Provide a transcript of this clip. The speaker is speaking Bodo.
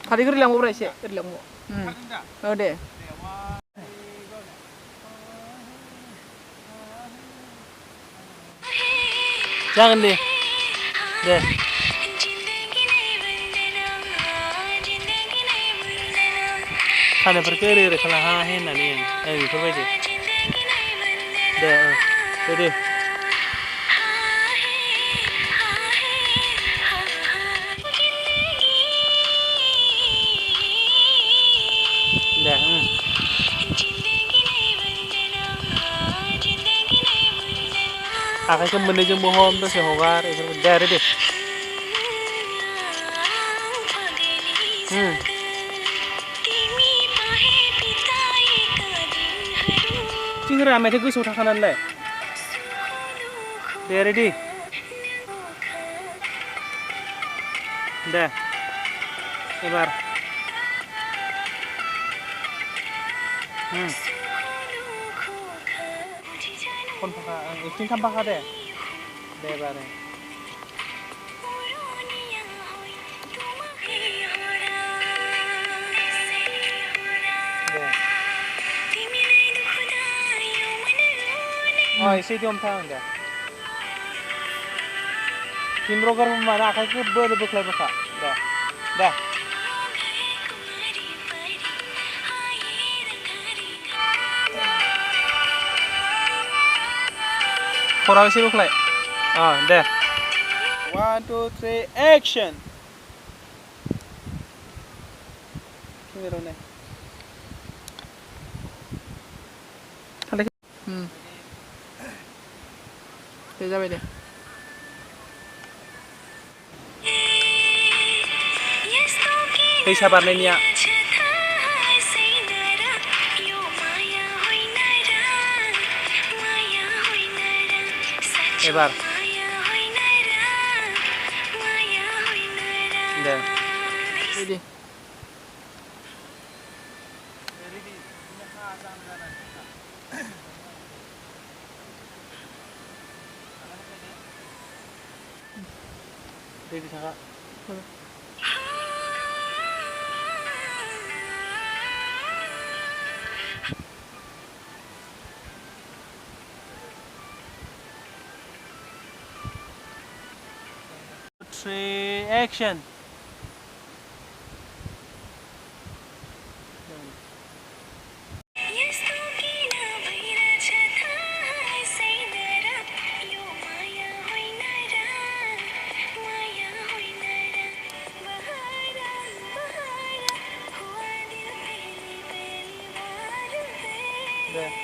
खारै गोरलै लांबावब्रा एसे गोरलै लांबाव औ दे जागोन दे दे खानायफोरखौ ओरै ओरै खालाम हा हे होननानै बेफोरबायदि दे आखाइखौ मोननैजोंबो हम दसे हगार बेफोरबायदि दे रेडि थिंग्रा मेथाइ गोसोआव थाखानानैलाय दे रेडि दे एबार खनफाखा एक्टिं खालामफाखा दे एबार एसे इदि हमथा दे तिमब्रगार माने आखाइखौ बोख्लायबोखा दे दे खराव एसे बोख्लाय दे 1 2 3 एक्शन दे जाबाय दे दैसा बारनायनिया एबार दे रेडि रेडि थाखा एक्शन दे